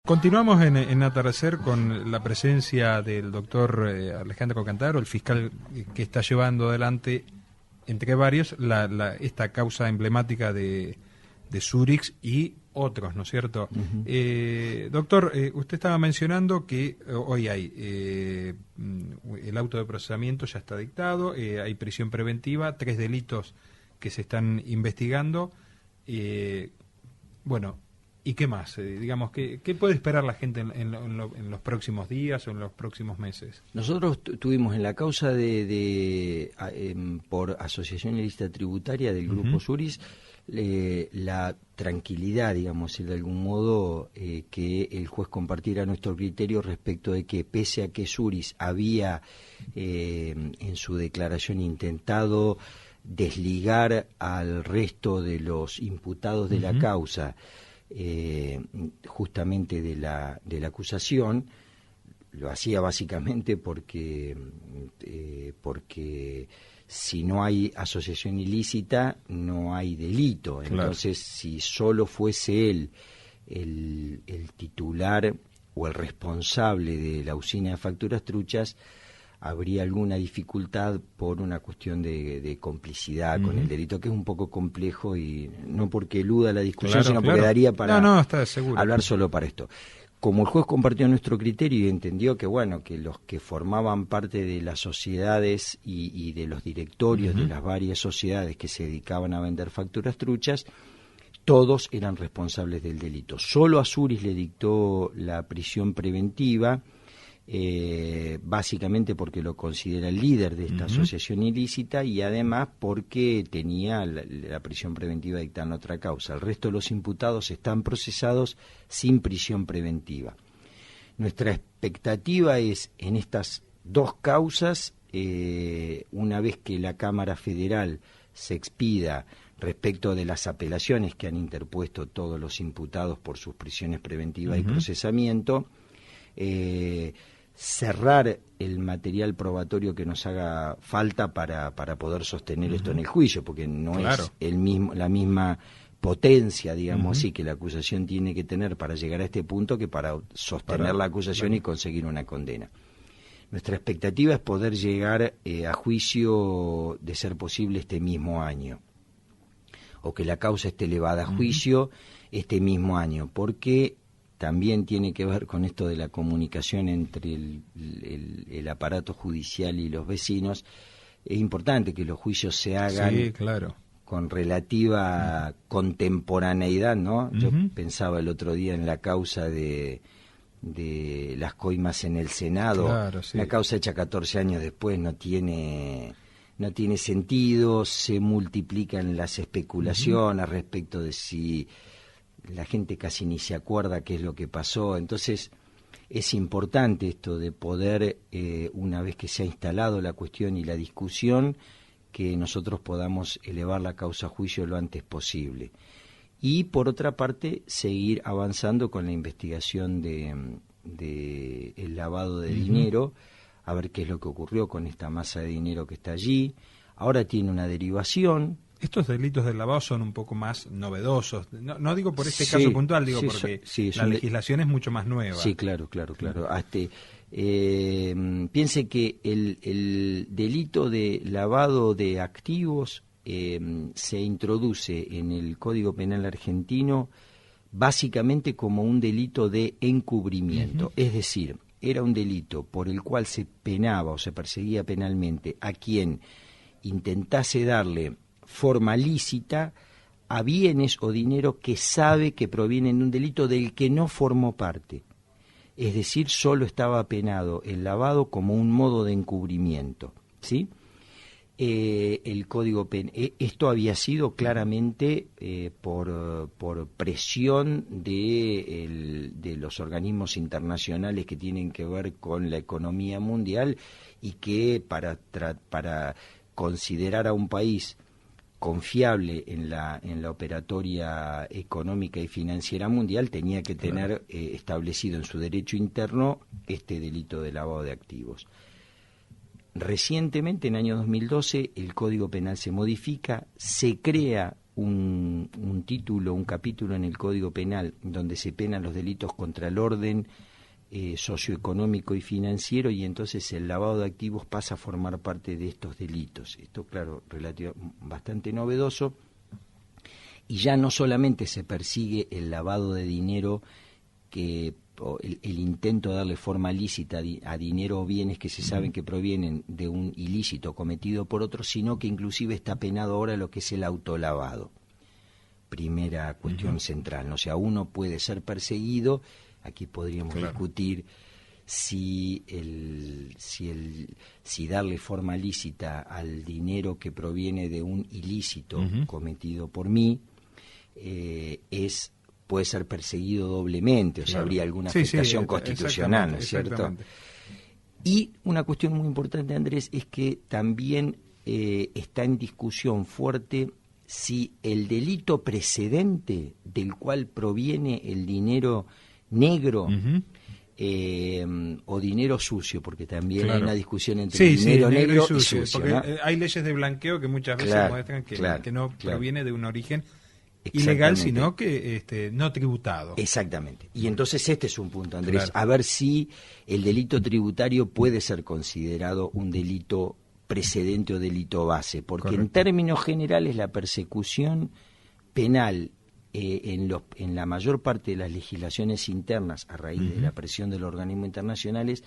Continuamos en Atardecer con la presencia del doctor Alejandro Cantaro, el fiscal que está llevando adelante, entre varios, esta causa emblemática de Zurich y otros, ¿no es cierto? Doctor, usted estaba mencionando que hoy hay el auto de procesamiento ya está dictado, hay prisión preventiva, 3 delitos que se están investigando. Bueno, ¿y qué más? Digamos, ¿qué puede esperar la gente en los próximos días o en los próximos meses? Nosotros tuvimos en la causa por asociación ilícita tributaria del Grupo Zurich la tranquilidad, digamos, de algún modo, que el juez compartiera nuestro criterio respecto de que, pese a que Zurich había en su declaración intentado desligar al resto de los imputados de la causa, justamente de la acusación, lo hacía básicamente porque si no hay asociación ilícita no hay delito. Claro. Entonces, si solo fuese él el titular o el responsable de la usina de facturas truchas, habría alguna dificultad por una cuestión de complicidad con el delito, que es un poco complejo, y no porque eluda la discusión, sino porque daría para está seguro. Hablar solo para esto. Como el juez compartió nuestro criterio y entendió que, bueno, que los que formaban parte de las sociedades y de los directorios de las varias sociedades que se dedicaban a vender facturas truchas, todos eran responsables del delito. Solo a Zurich le dictó la prisión preventiva, básicamente porque lo considera el líder de esta asociación ilícita, y además porque tenía la prisión preventiva dictada en otra causa. El resto de los imputados están procesados sin prisión preventiva. Nuestra expectativa es, en estas dos causas, una vez que la Cámara Federal se expida respecto de las apelaciones que han interpuesto todos los imputados por sus prisiones preventivas y procesamiento, cerrar el material probatorio que nos haga falta para poder sostener esto en el juicio, porque no es la misma potencia, digamos así, que la acusación tiene que tener para llegar a este punto que para sostener la acusación y conseguir una condena. Nuestra expectativa es poder llegar a juicio, de ser posible, este mismo año, o que la causa esté elevada a juicio este mismo año, porque también tiene que ver con esto de la comunicación entre el aparato judicial y los vecinos. Es importante que los juicios se hagan con relativa contemporaneidad, ¿no? Yo pensaba el otro día en la causa de las coimas en el Senado. La causa hecha 14 años después no tiene sentido, se multiplican las especulaciones respecto de si la gente casi ni se acuerda qué es lo que pasó. Entonces es importante esto de poder, una vez que se ha instalado la cuestión y la discusión, que nosotros podamos elevar la causa a juicio lo antes posible. Y por otra parte, seguir avanzando con la investigación de el lavado de dinero, a ver qué es lo que ocurrió con esta masa de dinero que está allí. Ahora tiene una derivación. Estos delitos del lavado son un poco más novedosos. No digo por este caso puntual, digo porque la legislación es mucho más nueva. Sí, claro. Piense que el delito de lavado de activos se introduce en el Código Penal argentino básicamente como un delito de encubrimiento. Es decir, era un delito por el cual se penaba o se perseguía penalmente a quien intentase darle forma lícita a bienes o dinero que sabe que provienen de un delito del que no formó parte. Es decir, solo estaba penado el lavado como un modo de encubrimiento, ¿sí? El Código Penal, esto había sido claramente por presión de los organismos internacionales que tienen que ver con la economía mundial, y que para considerar a un país confiable en la operatoria económica y financiera mundial tenía que tener establecido en su derecho interno este delito de lavado de activos. Recientemente, en el año 2012, el Código Penal se modifica, se crea un título, un capítulo en el Código Penal donde se penan los delitos contra el orden socioeconómico y financiero, y entonces el lavado de activos pasa a formar parte de estos delitos. Esto, claro, bastante novedoso, y ya no solamente se persigue el lavado de dinero, el intento de darle forma lícita a dinero o bienes que se saben que provienen de un ilícito cometido por otros, sino que inclusive está penado ahora lo que es el autolavado. Primera cuestión central, o sea, uno puede ser perseguido. Aquí podríamos discutir si darle forma lícita al dinero que proviene de un ilícito cometido por mí puede ser perseguido doblemente, o sea, habría alguna afectación constitucional, ¿no es cierto? Y una cuestión muy importante, Andrés, es que también está en discusión fuerte si el delito precedente del cual proviene el dinero negro o dinero sucio, porque también hay una discusión entre dinero negro y sucio, porque ¿no? Hay leyes de blanqueo que muchas veces muestran que no proviene de un origen ilegal, sino que no tributado. Exactamente. Y entonces este es un punto, Andrés, a ver si el delito tributario puede ser considerado un delito precedente o delito base, porque en términos generales la persecución penal en la mayor parte de las legislaciones internas, a raíz de la presión de los organismos internacionales,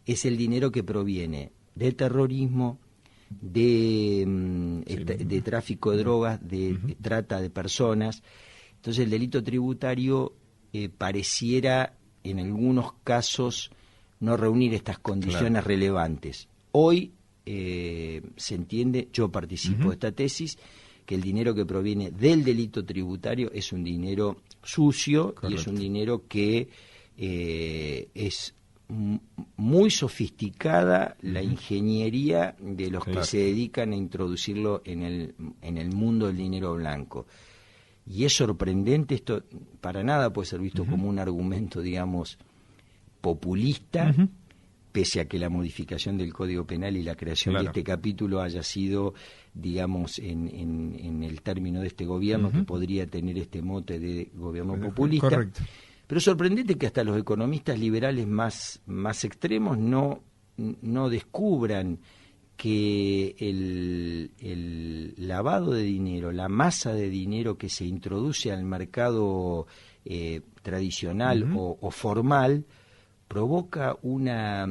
es el dinero que proviene de terrorismo, de tráfico de drogas, de trata de personas. Entonces el delito tributario pareciera en algunos casos no reunir estas condiciones relevantes. Hoy se entiende, yo participo de esta tesis, que el dinero que proviene del delito tributario es un dinero sucio y es un dinero que es muy sofisticada la ingeniería de los que se dedican a introducirlo en el mundo del dinero blanco. Y es sorprendente, esto para nada puede ser visto como un argumento, digamos, populista, pese a que la modificación del Código Penal y la creación de este capítulo haya sido, digamos, en el término de este gobierno, que podría tener este mote de gobierno populista. Correcto. Pero es sorprendente que hasta los economistas liberales más extremos no descubran que el lavado de dinero, la masa de dinero que se introduce al mercado tradicional o formal, provoca una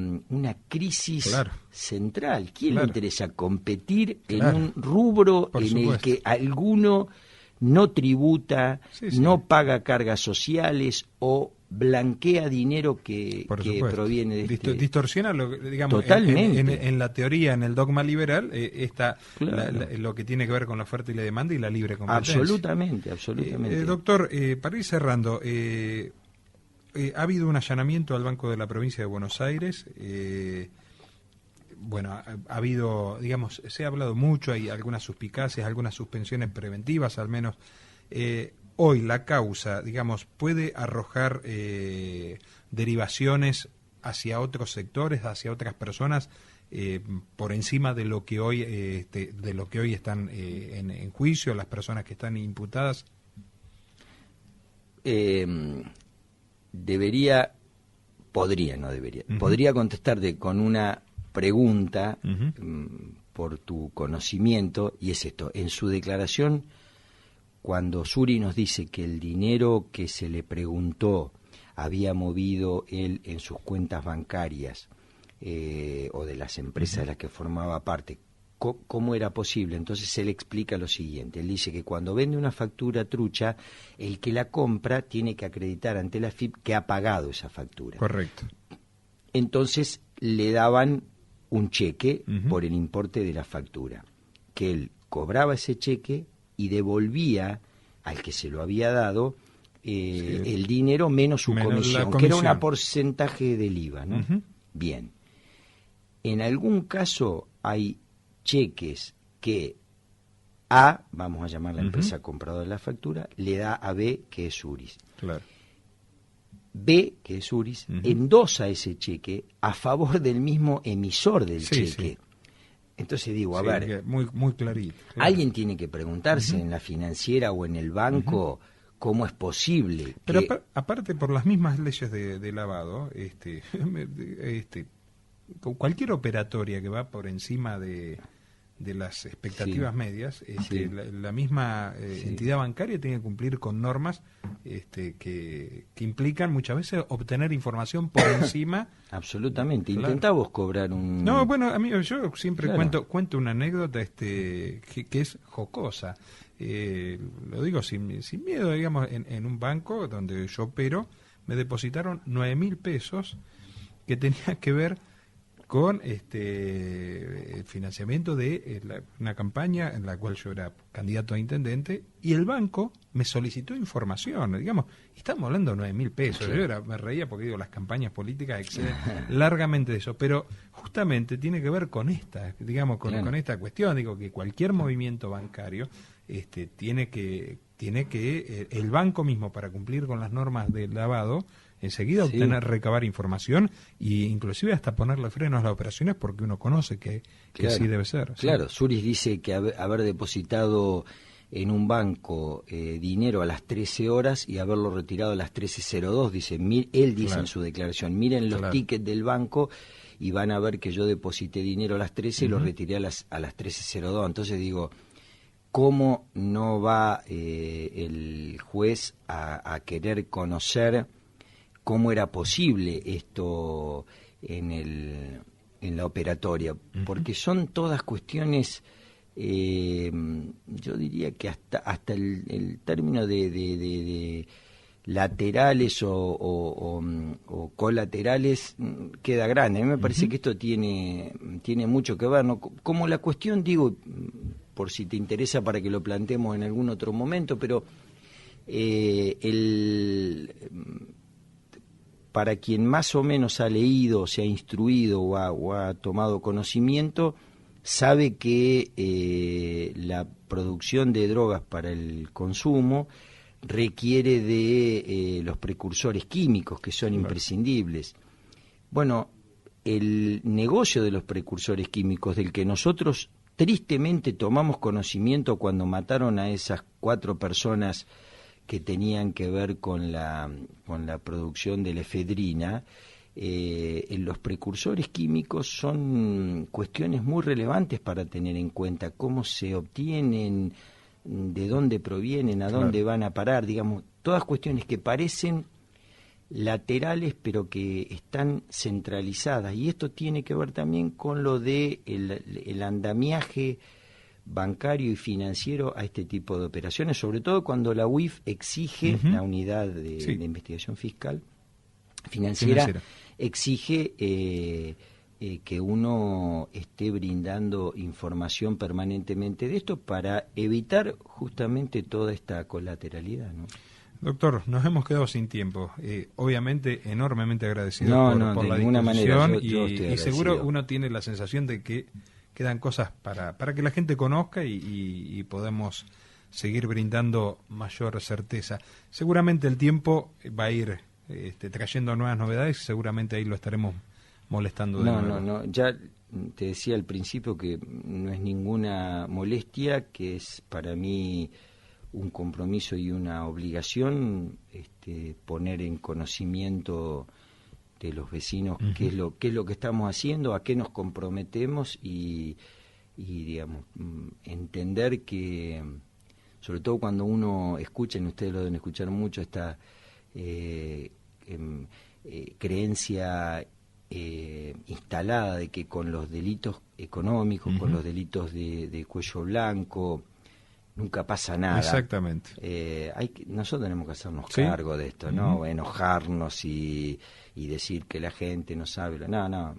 crisis central. ¿Quién le interesa competir en un rubro en el que alguno no tributa, no paga cargas sociales o blanquea dinero que proviene de distorsiona digamos, totalmente. En la teoría, en el dogma liberal, está lo que tiene que ver con la oferta y la demanda y la libre competencia. Absolutamente. Doctor, para ir cerrando, ha habido un allanamiento al Banco de la Provincia de Buenos Aires. Bueno, ha habido, digamos, se ha hablado mucho, hay algunas suspicacias, algunas suspensiones preventivas, al menos. Hoy la causa, digamos, puede arrojar derivaciones hacia otros sectores, hacia otras personas, por encima de lo que hoy están en juicio, las personas que están imputadas. Podría contestarte con una pregunta por tu conocimiento, y es esto: en su declaración, cuando Suri nos dice que el dinero que se le preguntó había movido él en sus cuentas bancarias o de las empresas de las que formaba parte, ¿cómo era posible? Entonces él explica lo siguiente. Él dice que cuando vende una factura trucha, el que la compra tiene que acreditar ante la AFIP que ha pagado esa factura. Correcto. Entonces le daban un cheque por el importe de la factura, que él cobraba ese cheque y devolvía al que se lo había dado el dinero menos su comisión, que era un porcentaje del IVA, ¿no? Bien. En algún caso hay cheques que A, vamos a llamar la empresa compradora de la factura, le da a B, que es Suris. Claro. B, que es Suris, endosa ese cheque a favor del mismo emisor del cheque. Entonces digo, a Sí, ver, muy, muy clarito. Claro. alguien tiene que preguntarse en la financiera o en el banco cómo es posible Pero que... aparte por las mismas leyes de lavado, cualquier operatoria que va por encima de las expectativas Sí, medias, sí, la misma sí. entidad bancaria tiene que cumplir con normas que implican muchas veces obtener información por encima. Absolutamente. Claro. Intentá vos cobrar un... No, bueno, amigo, yo siempre Claro. cuento una anécdota que es jocosa. Lo digo sin miedo, digamos, en un banco donde yo opero, me depositaron 9.000 pesos que tenía que ver con el financiamiento de una campaña en la cual yo era candidato a intendente, y el banco me solicitó información, digamos, y estamos hablando de 9.000 pesos, Sí. yo me reía porque digo, las campañas políticas exceden largamente de eso, pero justamente tiene que ver con esta, digamos, Claro. con esta cuestión, digo, que cualquier movimiento bancario tiene que el banco mismo, para cumplir con las normas del lavado, enseguida Sí. recabar información e inclusive hasta ponerle frenos a las operaciones, porque uno conoce que Claro. así debe ser. ¿sí? Claro, Suris dice que haber depositado en un banco dinero a las 13 horas y haberlo retirado a las 13:02, dice, él dice Claro. en su declaración, miren los Claro. tickets del banco y van a ver que yo deposité dinero a las 13 y lo retiré a las 13:02. Entonces digo, ¿cómo no va el juez a querer conocer cómo era posible esto en la operatoria? Porque son todas cuestiones, yo diría que hasta el término de laterales o colaterales queda grande. A mí me parece que esto tiene mucho que ver, ¿no? Como la cuestión, digo, por si te interesa para que lo planteemos en algún otro momento, pero para quien más o menos ha leído, se ha instruido o ha tomado conocimiento, sabe que la producción de drogas para el consumo requiere de los precursores químicos, que son imprescindibles. Bueno, el negocio de los precursores químicos, del que nosotros tristemente tomamos conocimiento cuando mataron a esas 4 personas que tenían que ver con la producción de la efedrina, los precursores químicos son cuestiones muy relevantes para tener en cuenta, cómo se obtienen, de dónde provienen, a dónde van a parar, digamos, todas cuestiones que parecen laterales pero que están centralizadas, y esto tiene que ver también con lo de el andamiaje bancario y financiero a este tipo de operaciones, sobre todo cuando la UIF exige, la unidad de investigación fiscal financiera. Exige que uno esté brindando información permanentemente de esto para evitar justamente toda esta colateralidad, ¿no? Doctor, nos hemos quedado sin tiempo. Obviamente, enormemente agradecido por la ninguna disposición manera. Yo y seguro uno tiene la sensación de que quedan cosas para que la gente conozca y podemos seguir brindando mayor certeza. Seguramente el tiempo va a ir trayendo nuevas novedades, seguramente ahí lo estaremos molestando de nuevo. No, ya te decía al principio que no es ninguna molestia, que es para mí un compromiso y una obligación poner en conocimiento de los vecinos qué es lo que estamos haciendo, a qué nos comprometemos y digamos, entender que, sobre todo cuando uno escucha, y ustedes lo deben escuchar mucho, esta creencia instalada de que con los delitos económicos, con los delitos de cuello blanco, nunca pasa nada. Exactamente. Nosotros tenemos que hacernos cargo de esto, ¿no? Enojarnos y decir que la gente no sabe. No.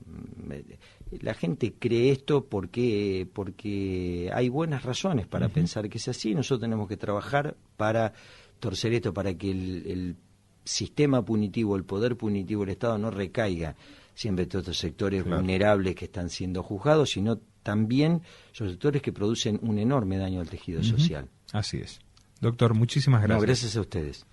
La gente cree esto porque hay buenas razones para pensar que es así. Nosotros tenemos que trabajar para torcer esto, para que el sistema punitivo, el poder punitivo del Estado no recaiga siempre en todos estos sectores vulnerables que están siendo juzgados, sino también los sectores que producen un enorme daño al tejido social. Así es. Doctor, muchísimas gracias. No, gracias a ustedes.